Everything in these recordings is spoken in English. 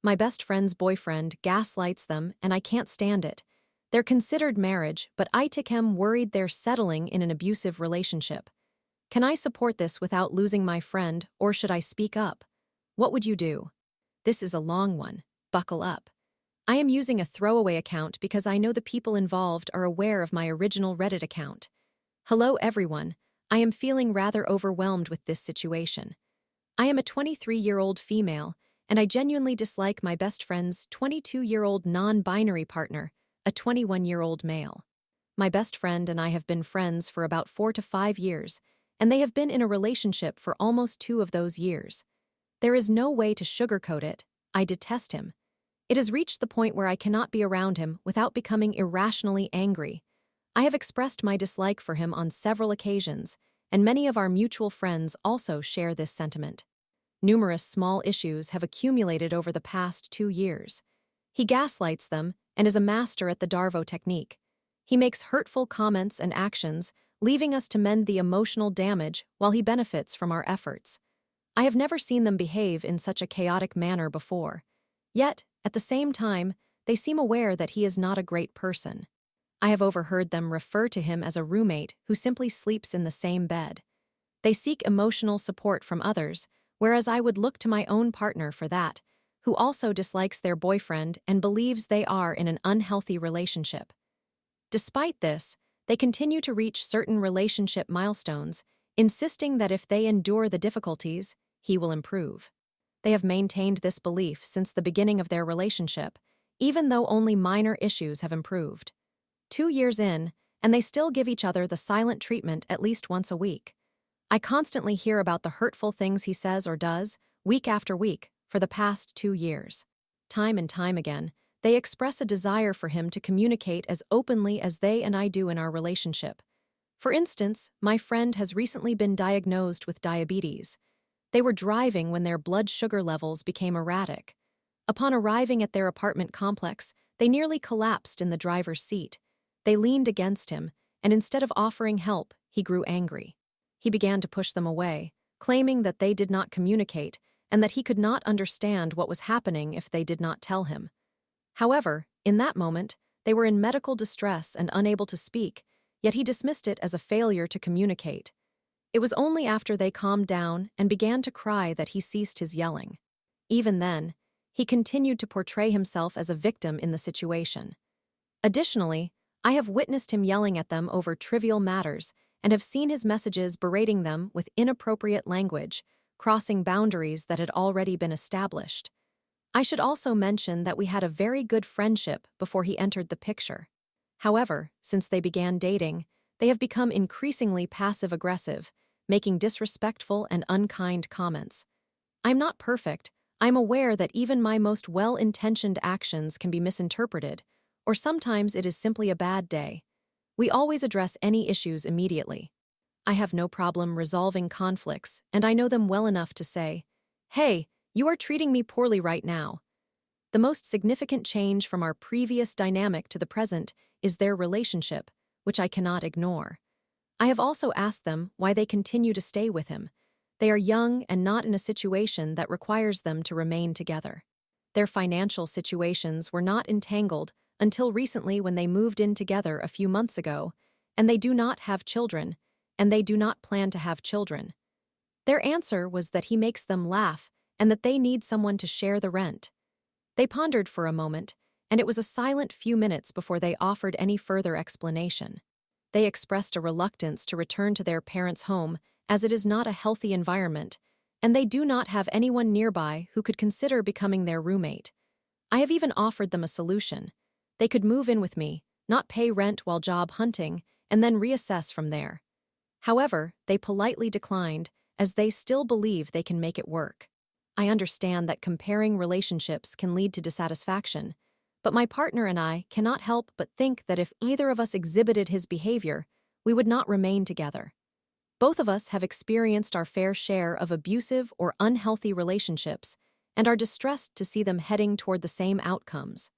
My best friend's boyfriend gaslights them, and I can't stand it. They're considered marriage, but I am worried they're settling in an abusive relationship. Can I support this without losing my friend, or should I speak up? What would you do? This is a long one. Buckle up. I am using a throwaway account because I know the people involved are aware of my original Reddit account. Hello everyone, I am feeling rather overwhelmed with this situation. I am a 23-year-old female, and I genuinely dislike my best friend's 22-year-old non-binary partner, a 21-year-old male. My best friend and I have been friends for about 4 to 5 years, and they have been in a relationship for almost 2 of those years. There is no way to sugarcoat it. I detest him. It has reached the point where I cannot be around him without becoming irrationally angry. I have expressed my dislike for him on several occasions, and many of our mutual friends also share this sentiment. Numerous small issues have accumulated over the past 2 years. He gaslights them and is a master at the Darvo technique. He makes hurtful comments and actions, leaving us to mend the emotional damage while he benefits from our efforts. I have never seen them behave in such a chaotic manner before. Yet, at the same time, they seem aware that he is not a great person. I have overheard them refer to him as a roommate who simply sleeps in the same bed. They seek emotional support from others, whereas I would look to my own partner for that, who also dislikes their boyfriend and believes they are in an unhealthy relationship. Despite this, they continue to reach certain relationship milestones, insisting that if they endure the difficulties, he will improve. They have maintained this belief since the beginning of their relationship, even though only minor issues have improved. 2 years in, and they still give each other the silent treatment at least once a week. I constantly hear about the hurtful things he says or does, week after week, for the past 2 years. Time and time again, they express a desire for him to communicate as openly as they and I do in our relationship. For instance, my friend has recently been diagnosed with diabetes. They were driving when their blood sugar levels became erratic. Upon arriving at their apartment complex, they nearly collapsed in the driver's seat. They leaned against him, and instead of offering help, he grew angry. He began to push them away, claiming that they did not communicate and that he could not understand what was happening if they did not tell him. However, in that moment, they were in medical distress and unable to speak, yet he dismissed it as a failure to communicate. It was only after they calmed down and began to cry that he ceased his yelling. Even then, he continued to portray himself as a victim in the situation. Additionally, I have witnessed him yelling at them over trivial matters and have seen his messages berating them with inappropriate language, crossing boundaries that had already been established. I should also mention that we had a very good friendship before he entered the picture. However, since they began dating, they have become increasingly passive-aggressive, making disrespectful and unkind comments. I'm not perfect. I'm aware that even my most well-intentioned actions can be misinterpreted, or sometimes it is simply a bad day. We always address any issues immediately. I have no problem resolving conflicts, and I know them well enough to say, "Hey, you are treating me poorly right now." The most significant change from our previous dynamic to the present is their relationship, which I cannot ignore. I have also asked them why they continue to stay with him. They are young and not in a situation that requires them to remain together. Their financial situations were not entangled until recently when they moved in together a few months ago, and they do not have children, and they do not plan to have children. Their answer was that he makes them laugh and that they need someone to share the rent. They pondered for a moment, and it was a silent few minutes before they offered any further explanation. They expressed a reluctance to return to their parents' home as it is not a healthy environment, and they do not have anyone nearby who could consider becoming their roommate. I have even offered them a solution. They could move in with me, not pay rent while job hunting, and then reassess from there. However, they politely declined, as they still believe they can make it work. I understand that comparing relationships can lead to dissatisfaction, but my partner and I cannot help but think that if either of us exhibited his behavior, we would not remain together. Both of us have experienced our fair share of abusive or unhealthy relationships and are distressed to see them heading toward the same outcomes.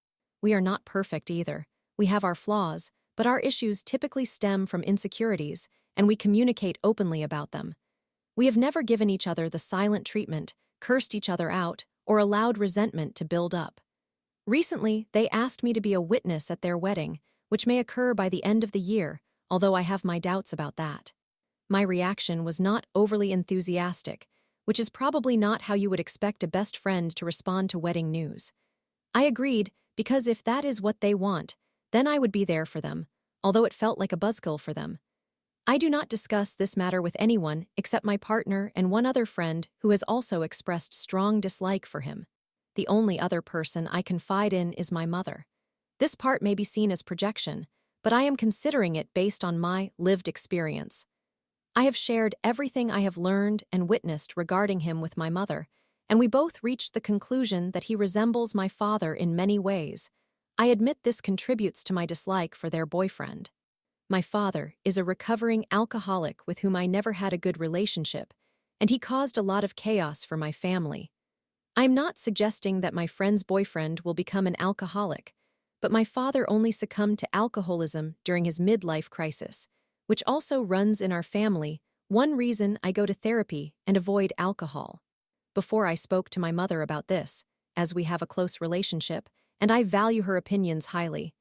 We are not perfect either. We have our flaws, but our issues typically stem from insecurities, and we communicate openly about them. We have never given each other the silent treatment, cursed each other out, or allowed resentment to build up. Recently, they asked me to be a witness at their wedding, which may occur by the end of the year, although I have my doubts about that. My reaction was not overly enthusiastic, which is probably not how you would expect a best friend to respond to wedding news. I agreed, because if that is what they want, then I would be there for them, although it felt like a buzzkill for them. I do not discuss this matter with anyone except my partner and one other friend who has also expressed strong dislike for him. The only other person I confide in is my mother. This part may be seen as projection, but I am considering it based on my lived experience. I have shared everything I have learned and witnessed regarding him with my mother, and we both reached the conclusion that he resembles my father in many ways. I admit this contributes to my dislike for their boyfriend. My father is a recovering alcoholic with whom I never had a good relationship, and he caused a lot of chaos for my family. I'm not suggesting that my friend's boyfriend will become an alcoholic, but my father only succumbed to alcoholism during his midlife crisis, which also runs in our family, one reason I go to therapy and avoid alcohol. Before I spoke to my mother about this, as we have a close relationship, and I value her opinions highly,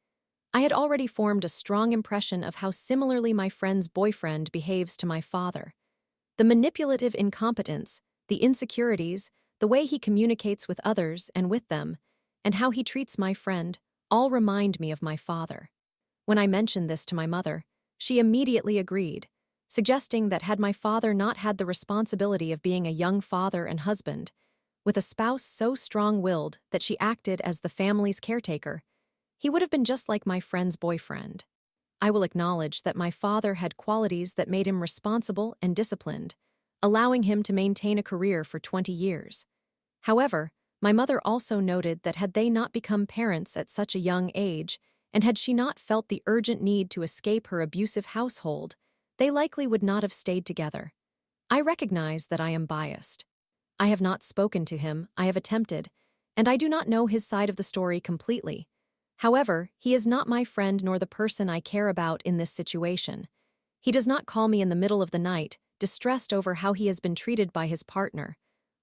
I had already formed a strong impression of how similarly my friend's boyfriend behaves to my father. The manipulative incompetence, the insecurities, the way he communicates with others and with them, and how he treats my friend, all remind me of my father. When I mentioned this to my mother, she immediately agreed, suggesting that had my father not had the responsibility of being a young father and husband, with a spouse so strong-willed that she acted as the family's caretaker, he would have been just like my friend's boyfriend. I will acknowledge that my father had qualities that made him responsible and disciplined, allowing him to maintain a career for 20 years. However, my mother also noted that had they not become parents at such a young age, and had she not felt the urgent need to escape her abusive household, they likely would not have stayed together. I recognize that I am biased. I have not spoken to him, I have attempted, and I do not know his side of the story completely. However, he is not my friend nor the person I care about in this situation. He does not call me in the middle of the night, distressed over how he has been treated by his partner.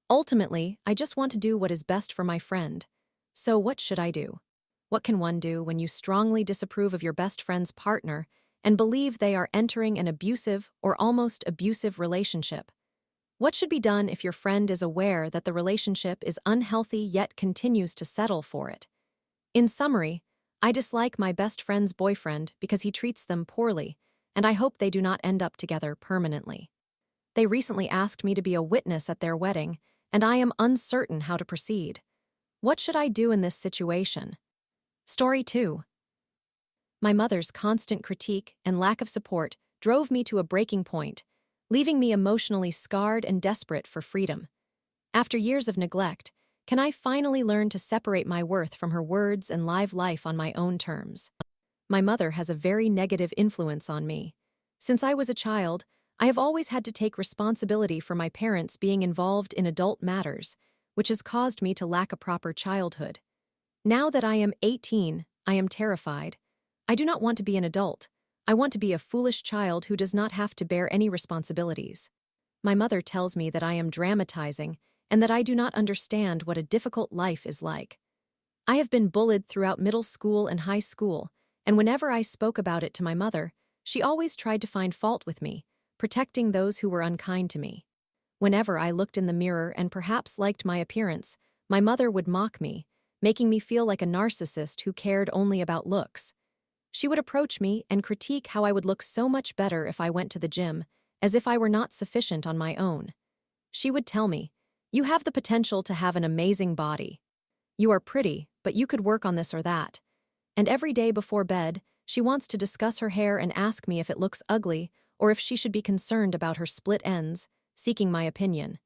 Ultimately, I just want to do what is best for my friend. So what should I do? What can one do when you strongly disapprove of your best friend's partner and believe they are entering an abusive or almost abusive relationship? What should be done if your friend is aware that the relationship is unhealthy yet continues to settle for it? In summary, I dislike my best friend's boyfriend because he treats them poorly, and I hope they do not end up together permanently. They recently asked me to be a witness at their wedding, and I am uncertain how to proceed. What should I do in this situation? Story 2. My mother's constant critique and lack of support drove me to a breaking point, leaving me emotionally scarred and desperate for freedom. After years of neglect, can I finally learn to separate my worth from her words and live life on my own terms? My mother has a very negative influence on me. Since I was a child, I have always had to take responsibility for my parents being involved in adult matters, which has caused me to lack a proper childhood. Now that I am 18, I am terrified. I do not want to be an adult. I want to be a foolish child who does not have to bear any responsibilities. My mother tells me that I am dramatizing and that I do not understand what a difficult life is like. I have been bullied throughout middle school and high school, and whenever I spoke about it to my mother, she always tried to find fault with me, protecting those who were unkind to me. Whenever I looked in the mirror and perhaps liked my appearance, my mother would mock me, making me feel like a narcissist who cared only about looks. She would approach me and critique how I would look so much better if I went to the gym, as if I were not sufficient on my own. She would tell me, "You have the potential to have an amazing body. You are pretty, but you could work on this or that." And every day before bed, she wants to discuss her hair and ask me if it looks ugly or if she should be concerned about her split ends, seeking my opinion.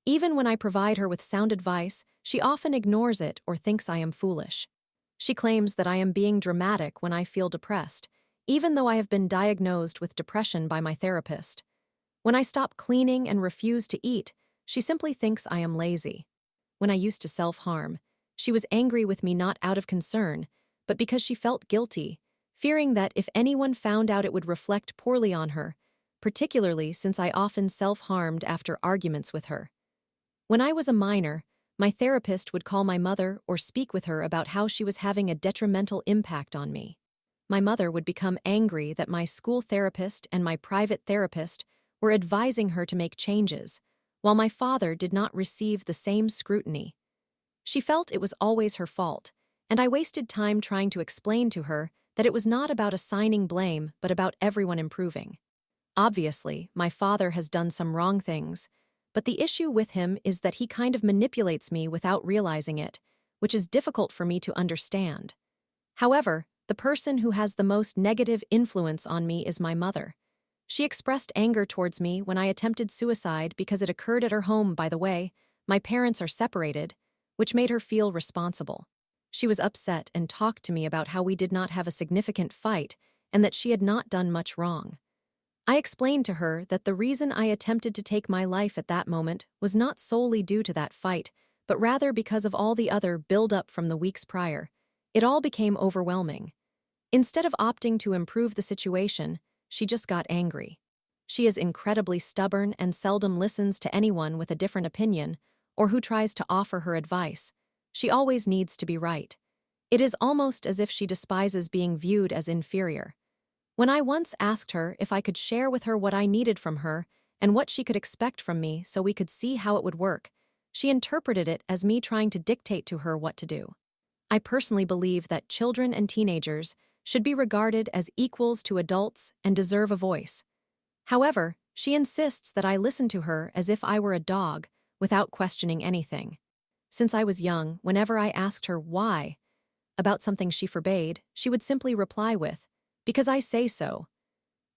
Even when I provide her with sound advice, she often ignores it or thinks I am foolish. She claims that I am being dramatic when I feel depressed, even though I have been diagnosed with depression by my therapist. When I stop cleaning and refuse to eat, she simply thinks I am lazy. When I used to self-harm, she was angry with me not out of concern, but because she felt guilty, fearing that if anyone found out it would reflect poorly on her, particularly since I often self-harmed after arguments with her. When I was a minor, My therapist would call my mother or speak with her about how she was having a detrimental impact on me. My mother would become angry that my school therapist and my private therapist were advising her to make changes, while my father did not receive the same scrutiny. She felt it was always her fault, and I wasted time trying to explain to her that it was not about assigning blame but about everyone improving. Obviously, my father has done some wrong things, but the issue with him is that he kind of manipulates me without realizing it, which is difficult for me to understand. However, the person who has the most negative influence on me is my mother. She expressed anger towards me when I attempted suicide because it occurred at her home, by the way. My parents are separated, which made her feel responsible. She was upset and talked to me about how we did not have a significant fight and that she had not done much wrong. I explained to her that the reason I attempted to take my life at that moment was not solely due to that fight, but rather because of all the other build-up from the weeks prior. It all became overwhelming. Instead of opting to improve the situation, she just got angry. She is incredibly stubborn and seldom listens to anyone with a different opinion or who tries to offer her advice. She always needs to be right. It is almost as if she despises being viewed as inferior. When I once asked her if I could share with her what I needed from her and what she could expect from me so we could see how it would work, she interpreted it as me trying to dictate to her what to do. I personally believe that children and teenagers should be regarded as equals to adults and deserve a voice. However, she insists that I listen to her as if I were a dog, without questioning anything. Since I was young, whenever I asked her why about something she forbade, she would simply reply with, "Because I say so."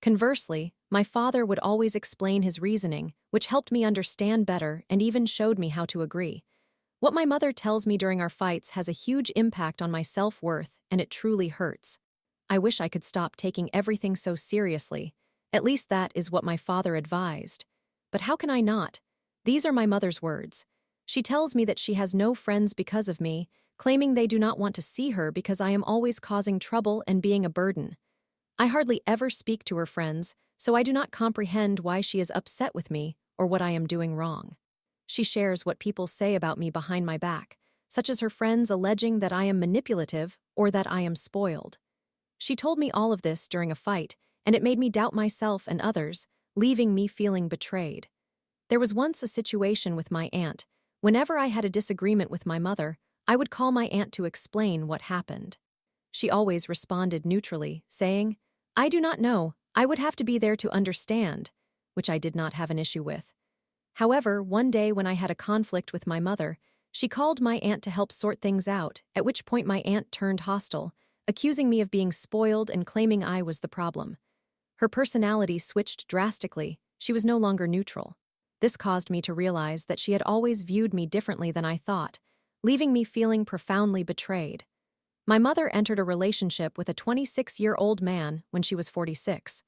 Conversely, my father would always explain his reasoning, which helped me understand better and even showed me how to agree. What my mother tells me during our fights has a huge impact on my self-worth, and it truly hurts. I wish I could stop taking everything so seriously. At least that is what my father advised. But how can I not? These are my mother's words. She tells me that she has no friends because of me, claiming they do not want to see her because I am always causing trouble and being a burden. I hardly ever speak to her friends, so I do not comprehend why she is upset with me or what I am doing wrong. She shares what people say about me behind my back, such as her friends alleging that I am manipulative or that I am spoiled. She told me all of this during a fight, and it made me doubt myself and others, leaving me feeling betrayed. There was once a situation with my aunt. Whenever I had a disagreement with my mother, I would call my aunt to explain what happened. She always responded neutrally, saying, "I do not know, I would have to be there to understand," which I did not have an issue with. However, one day when I had a conflict with my mother, she called my aunt to help sort things out, at which point my aunt turned hostile, accusing me of being spoiled and claiming I was the problem. Her personality switched drastically. She was no longer neutral. This caused me to realize that she had always viewed me differently than I thought, leaving me feeling profoundly betrayed. My mother entered a relationship with a 26-year-old man when she was 46.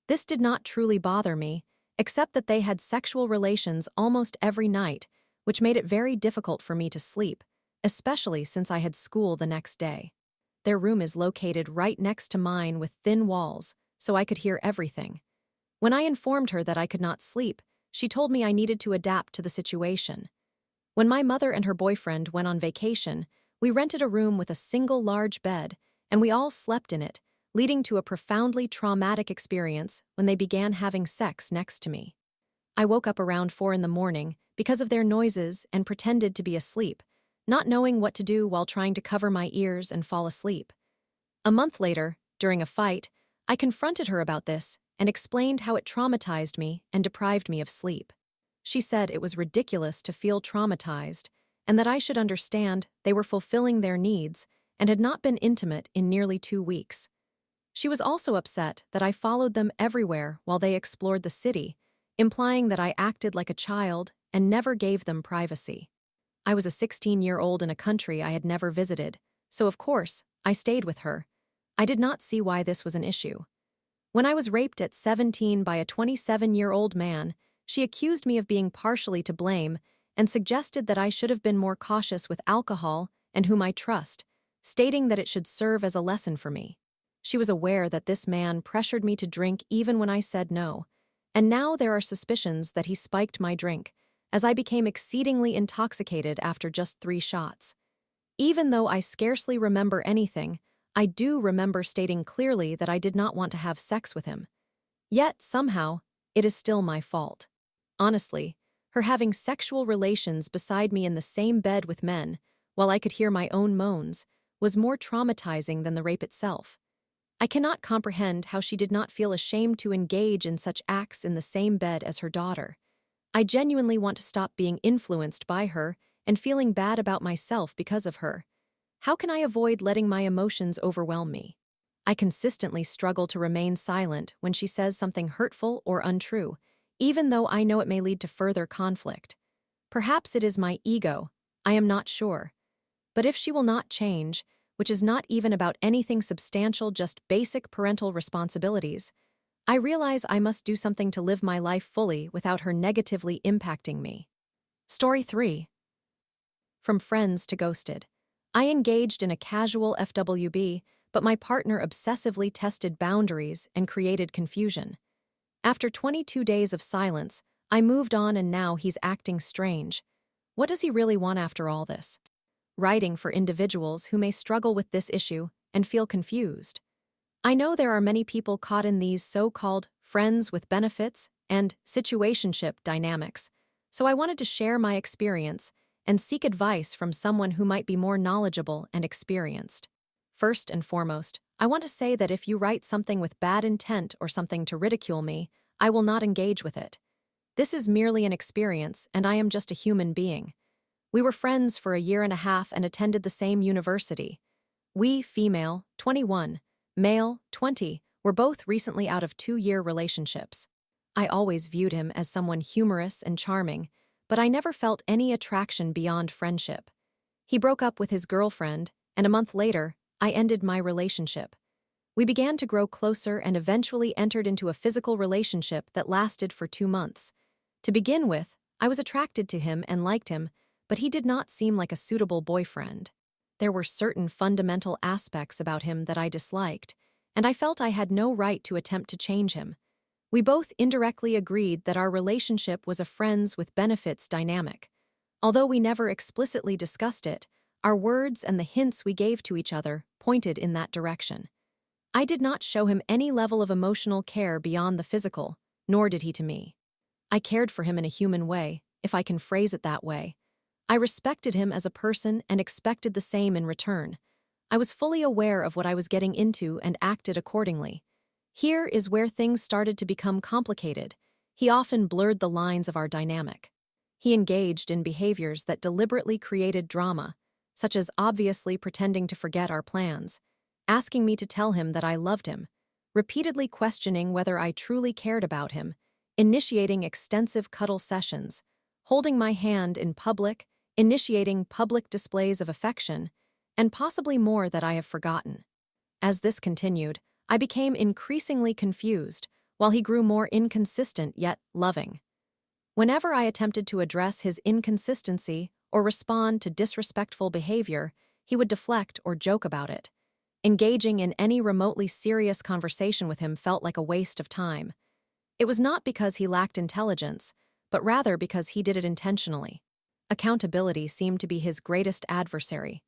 This did not truly bother me, except that they had sexual relations almost every night, which made it very difficult for me to sleep, especially since I had school the next day. Their room is located right next to mine with thin walls, so I could hear everything. When I informed her that I could not sleep, she told me I needed to adapt to the situation. When my mother and her boyfriend went on vacation, we rented a room with a single large bed, and we all slept in it, leading to a profoundly traumatic experience when they began having sex next to me. I woke up around 4 in the morning because of their noises and pretended to be asleep, not knowing what to do while trying to cover my ears and fall asleep. A month later, during a fight, I confronted her about this and explained how it traumatized me and deprived me of sleep. She said it was ridiculous to feel traumatized and that I should understand they were fulfilling their needs and had not been intimate in nearly 2 weeks. She was also upset that I followed them everywhere while they explored the city, implying that I acted like a child and never gave them privacy. I was a 16-year-old in a country I had never visited, so of course, I stayed with her. I did not see why this was an issue. When I was raped at 17 by a 27-year-old man, she accused me of being partially to blame and suggested that I should have been more cautious with alcohol and whom I trust, stating that it should serve as a lesson for me. She was aware that this man pressured me to drink even when I said no, and now there are suspicions that he spiked my drink, as I became exceedingly intoxicated after just 3 shots. Even though I scarcely remember anything, I do remember stating clearly that I did not want to have sex with him. Yet, somehow, it is still my fault. Honestly, her having sexual relations beside me in the same bed with men, while I could hear my own moans, was more traumatizing than the rape itself. I cannot comprehend how she did not feel ashamed to engage in such acts in the same bed as her daughter. I genuinely want to stop being influenced by her and feeling bad about myself because of her. How can I avoid letting my emotions overwhelm me? I consistently struggle to remain silent when she says something hurtful or untrue, even though I know it may lead to further conflict. Perhaps it is my ego, I am not sure. But if she will not change, which is not even about anything substantial, just basic parental responsibilities, I realize I must do something to live my life fully without her negatively impacting me. Story 3. From friends to ghosted. I engaged in a casual FWB, but my partner obsessively tested boundaries and created confusion. After 22 days of silence, I moved on and now he's acting strange. What does he really want after all this? Writing for individuals who may struggle with this issue and feel confused. I know there are many people caught in these so-called friends with benefits and situationship dynamics, so I wanted to share my experience and seek advice from someone who might be more knowledgeable and experienced. First and foremost, I want to say that if you write something with bad intent or something to ridicule me, I will not engage with it. This is merely an experience, and I am just a human being. We were friends for a year and a half and attended the same university. We, female, 21, male, 20, were both recently out of 2-year relationships. I always viewed him as someone humorous and charming, but I never felt any attraction beyond friendship. He broke up with his girlfriend, and a month later, I ended my relationship. We began to grow closer and eventually entered into a physical relationship that lasted for 2 months. To begin with, I was attracted to him and liked him, but he did not seem like a suitable boyfriend. There were certain fundamental aspects about him that I disliked, and I felt I had no right to attempt to change him. We both indirectly agreed that our relationship was a friends with benefits dynamic. Although we never explicitly discussed it, our words and the hints we gave to each other pointed in that direction. I did not show him any level of emotional care beyond the physical, nor did he to me. I cared for him in a human way, if I can phrase it that way. I respected him as a person and expected the same in return. I was fully aware of what I was getting into and acted accordingly. Here is where things started to become complicated. He often blurred the lines of our dynamic. He engaged in behaviors that deliberately created drama, such as obviously pretending to forget our plans, asking me to tell him that I loved him, repeatedly questioning whether I truly cared about him, initiating extensive cuddle sessions, holding my hand in public, initiating public displays of affection, and possibly more that I have forgotten. As this continued, I became increasingly confused, while he grew more inconsistent yet loving. Whenever I attempted to address his inconsistency or respond to disrespectful behavior, he would deflect or joke about it. Engaging in any remotely serious conversation with him felt like a waste of time. It was not because he lacked intelligence, but rather because he did it intentionally. Accountability seemed to be his greatest adversary.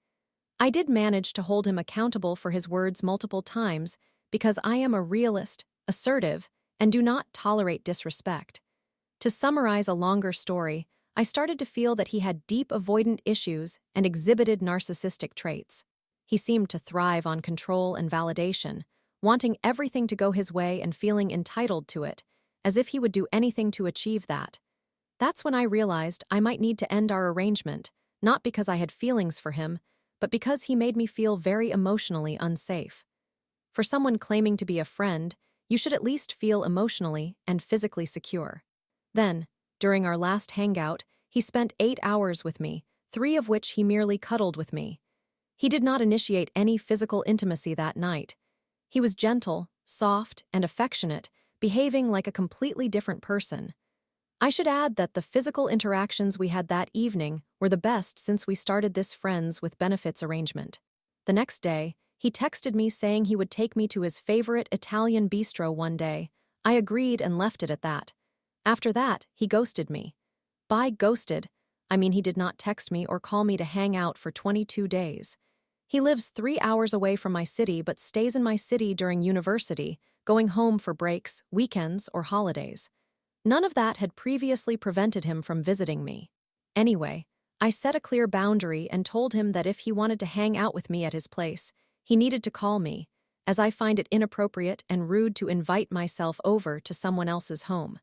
I did manage to hold him accountable for his words multiple times because I am a realist, assertive, and do not tolerate disrespect. To summarize a longer story, I started to feel that he had deep avoidant issues and exhibited narcissistic traits. He seemed to thrive on control and validation, wanting everything to go his way and feeling entitled to it, as if he would do anything to achieve that. That's when I realized I might need to end our arrangement, not because I had feelings for him, but because he made me feel very emotionally unsafe. For someone claiming to be a friend, you should at least feel emotionally and physically secure. Then, during our last hangout, he spent 8 hours with me, 3 of which he merely cuddled with me. He did not initiate any physical intimacy that night. He was gentle, soft, and affectionate, behaving like a completely different person. I should add that the physical interactions we had that evening were the best since we started this friends with benefits arrangement. The next day, he texted me saying he would take me to his favorite Italian bistro one day. I agreed and left it at that. After that, he ghosted me. By ghosted, I mean he did not text me or call me to hang out for 22 days. He lives 3 hours away from my city but stays in my city during university, going home for breaks, weekends, or holidays. None of that had previously prevented him from visiting me. Anyway, I set a clear boundary and told him that if he wanted to hang out with me at his place, he needed to call me, as I find it inappropriate and rude to invite myself over to someone else's home.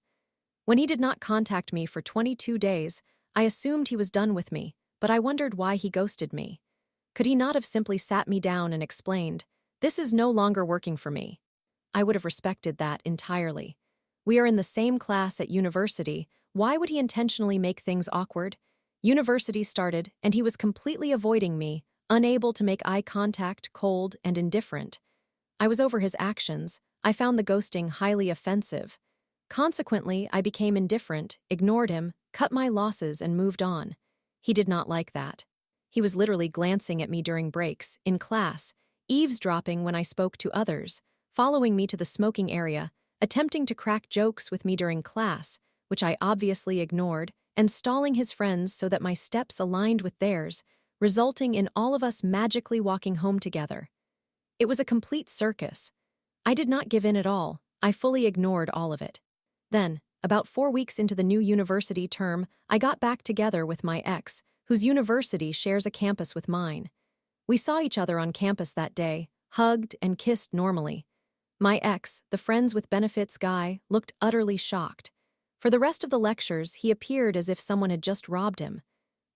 When he did not contact me for 22 days, I assumed he was done with me, but I wondered why he ghosted me. Could he not have simply sat me down and explained, "This is no longer working for me"? I would have respected that entirely. We are in the same class at university. Why would he intentionally make things awkward? University started, and he was completely avoiding me, unable to make eye contact, cold, and indifferent. I was over his actions. I found the ghosting highly offensive. Consequently, I became indifferent, ignored him, cut my losses, and moved on. He did not like that. He was literally glancing at me during breaks, in class, eavesdropping when I spoke to others, following me to the smoking area, attempting to crack jokes with me during class, which I obviously ignored, and stalling his friends so that my steps aligned with theirs, resulting in all of us magically walking home together. It was a complete circus. I did not give in at all. I fully ignored all of it. Then, about 4 weeks into the new university term, I got back together with my ex, whose university shares a campus with mine. We saw each other on campus that day, hugged and kissed normally. My ex, the friends with benefits guy, looked utterly shocked. For the rest of the lectures, he appeared as if someone had just robbed him.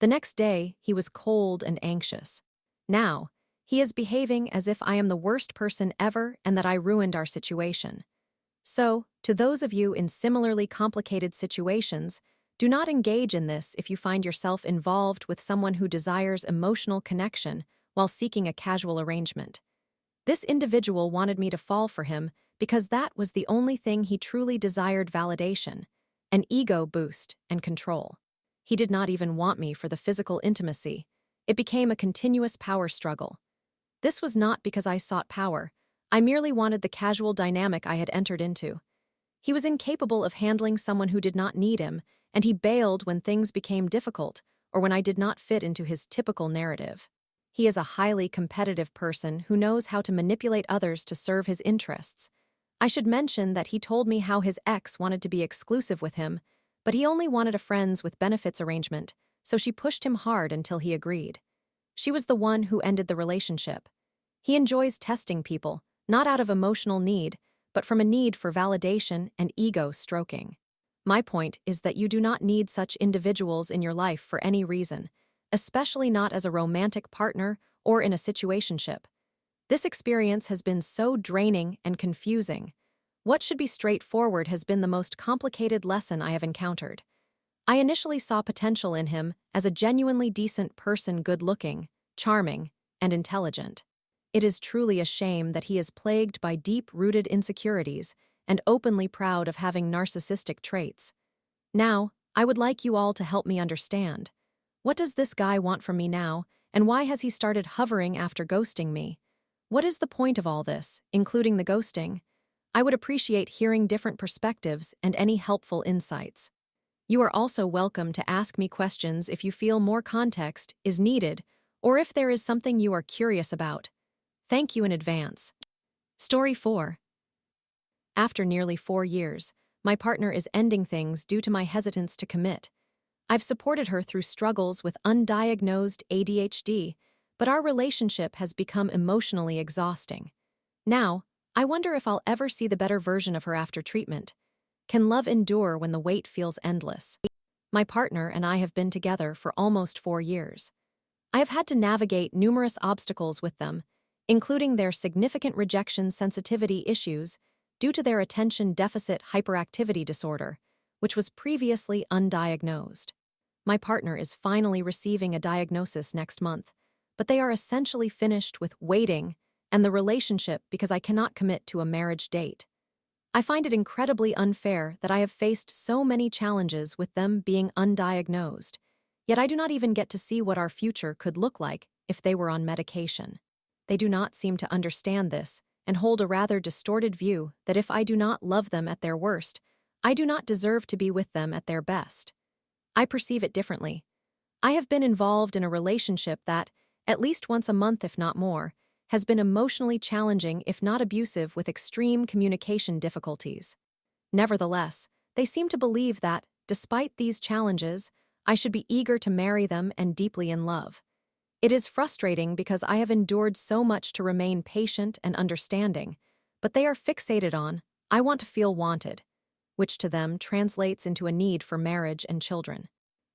The next day, he was cold and anxious. Now, he is behaving as if I am the worst person ever and that I ruined our situation. So, to those of you in similarly complicated situations, do not engage in this if you find yourself involved with someone who desires emotional connection while seeking a casual arrangement. This individual wanted me to fall for him because that was the only thing he truly desired: validation, an ego boost, and control. He did not even want me for the physical intimacy. It became a continuous power struggle. This was not because I sought power. I merely wanted the casual dynamic I had entered into. He was incapable of handling someone who did not need him, and he bailed when things became difficult or when I did not fit into his typical narrative. He is a highly competitive person who knows how to manipulate others to serve his interests. I should mention that he told me how his ex wanted to be exclusive with him, but he only wanted a friends with benefits arrangement, so she pushed him hard until he agreed. She was the one who ended the relationship. He enjoys testing people, not out of emotional need, but from a need for validation and ego stroking. My point is that you do not need such individuals in your life for any reason, especially not as a romantic partner or in a situationship. This experience has been so draining and confusing. What should be straightforward has been the most complicated lesson I have encountered. I initially saw potential in him as a genuinely decent person, good-looking, charming, and intelligent. It is truly a shame that he is plagued by deep-rooted insecurities and openly proud of having narcissistic traits. Now, I would like you all to help me understand. What does this guy want from me now, and why has he started hovering after ghosting me? What is the point of all this, including the ghosting? I would appreciate hearing different perspectives and any helpful insights. You are also welcome to ask me questions if you feel more context is needed or if there is something you are curious about. Thank you in advance. Story 4. After nearly 4 years, my partner is ending things due to my hesitance to commit. I've supported her through struggles with undiagnosed ADHD, but our relationship has become emotionally exhausting. Now, I wonder if I'll ever see the better version of her after treatment. Can love endure when the wait feels endless? My partner and I have been together for almost 4 years. I have had to navigate numerous obstacles with them, including their significant rejection sensitivity issues due to their attention deficit hyperactivity disorder, which was previously undiagnosed. My partner is finally receiving a diagnosis next month, but they are essentially finished with waiting and the relationship because I cannot commit to a marriage date. I find it incredibly unfair that I have faced so many challenges with them being undiagnosed, yet I do not even get to see what our future could look like if they were on medication. They do not seem to understand this and hold a rather distorted view that if I do not love them at their worst, I do not deserve to be with them at their best. I perceive it differently. I have been involved in a relationship that, at least once a month if not more, has been emotionally challenging if not abusive with extreme communication difficulties. Nevertheless, they seem to believe that, despite these challenges, I should be eager to marry them and deeply in love. It is frustrating because I have endured so much to remain patient and understanding, but they are fixated on, I want to feel wanted, which to them translates into a need for marriage and children.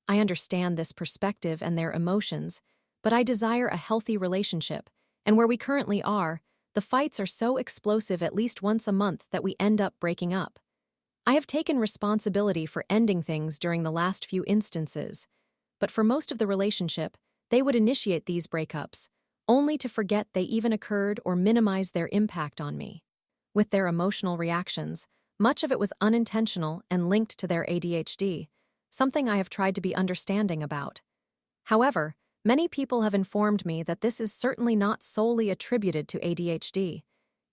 I understand this perspective and their emotions, but I desire a healthy relationship, and where we currently are, the fights are so explosive at least once a month that we end up breaking up. I have taken responsibility for ending things during the last few instances, but for most of the relationship, they would initiate these breakups, only to forget they even occurred or minimize their impact on me. With their emotional reactions, much of it was unintentional and linked to their ADHD, something I have tried to be understanding about. However, many people have informed me that this is certainly not solely attributed to ADHD.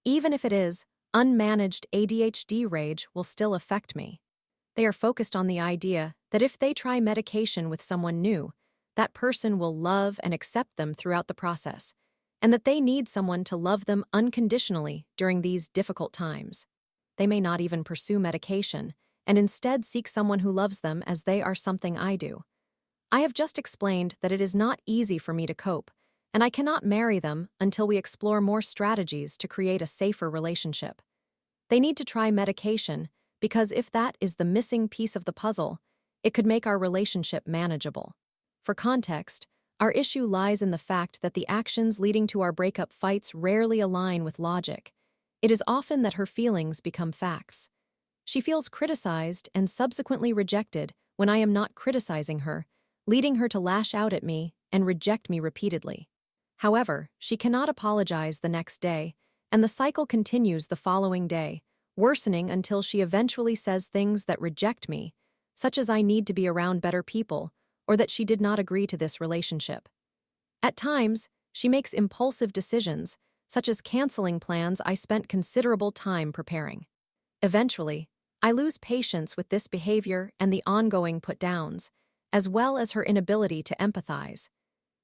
Even if it is, unmanaged ADHD rage will still affect me. They are focused on the idea that if they try medication with someone new, that person will love and accept them throughout the process, and that they need someone to love them unconditionally during these difficult times. They may not even pursue medication, and instead seek someone who loves them as they are something I do. I have just explained that it is not easy for me to cope, and I cannot marry them until we explore more strategies to create a safer relationship. They need to try medication, because if that is the missing piece of the puzzle, it could make our relationship manageable. For context, our issue lies in the fact that the actions leading to our breakup fights rarely align with logic. It is often that her feelings become facts. She feels criticized and subsequently rejected when I am not criticizing her, leading her to lash out at me and reject me repeatedly. However, she cannot apologize the next day, and the cycle continues the following day, worsening until she eventually says things that reject me, such as I need to be around better people, or that she did not agree to this relationship. At times, she makes impulsive decisions, such as canceling plans I spent considerable time preparing. Eventually, I lose patience with this behavior and the ongoing put-downs, as well as her inability to empathize.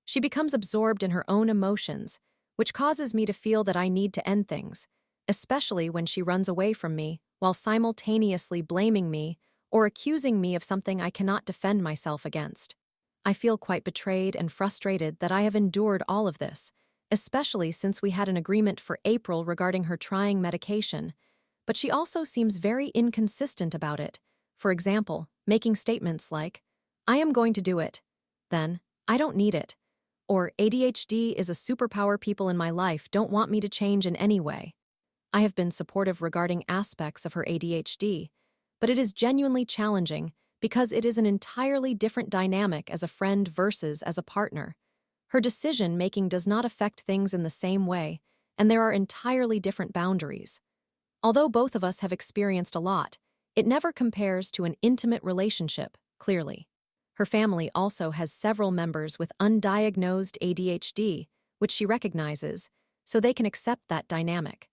She becomes absorbed in her own emotions, which causes me to feel that I need to end things, especially when she runs away from me while simultaneously blaming me or accusing me of something I cannot defend myself against. I feel quite betrayed and frustrated that I have endured all of this, especially since we had an agreement for April regarding her trying medication, but she also seems very inconsistent about it. For example, making statements like, I am going to do it, then, I don't need it, or ADHD is a superpower people in my life don't want me to change in any way. I have been supportive regarding aspects of her ADHD, but it is genuinely challenging because it is an entirely different dynamic as a friend versus as a partner. Her decision-making does not affect things in the same way, and there are entirely different boundaries. Although both of us have experienced a lot, it never compares to an intimate relationship, clearly. Her family also has several members with undiagnosed ADHD, which she recognizes, so they can accept that dynamic.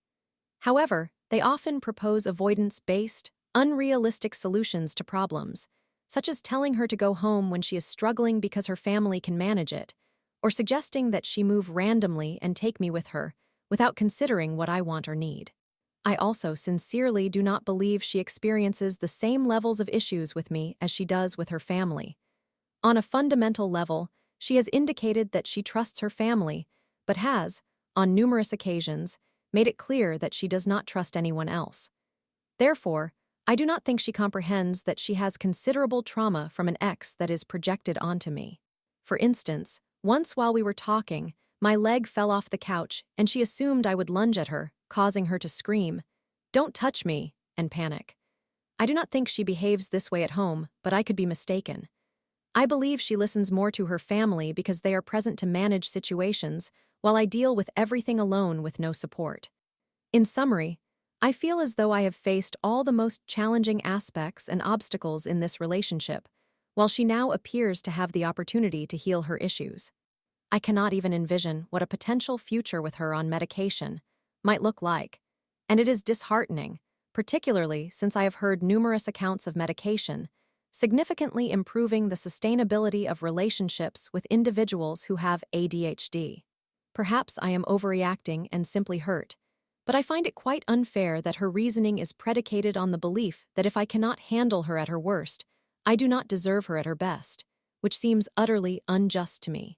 However, they often propose avoidance-based, unrealistic solutions to problems, such as telling her to go home when she is struggling because her family can manage it, or suggesting that she move randomly and take me with her, without considering what I want or need. I also sincerely do not believe she experiences the same levels of issues with me as she does with her family. On a fundamental level, she has indicated that she trusts her family, but has, on numerous occasions, made it clear that she does not trust anyone else. Therefore, I do not think she comprehends that she has considerable trauma from an ex that is projected onto me. For instance, once while we were talking, my leg fell off the couch and she assumed I would lunge at her, causing her to scream, "Don't touch me," and panic. I do not think she behaves this way at home, but I could be mistaken. I believe she listens more to her family because they are present to manage situations, while I deal with everything alone with no support. In summary, I feel as though I have faced all the most challenging aspects and obstacles in this relationship, while she now appears to have the opportunity to heal her issues. I cannot even envision what a potential future with her on medication might look like, and it is disheartening, particularly since I have heard numerous accounts of medication, significantly improving the sustainability of relationships with individuals who have ADHD. Perhaps I am overreacting and simply hurt, but I find it quite unfair that her reasoning is predicated on the belief that if I cannot handle her at her worst, I do not deserve her at her best, which seems utterly unjust to me.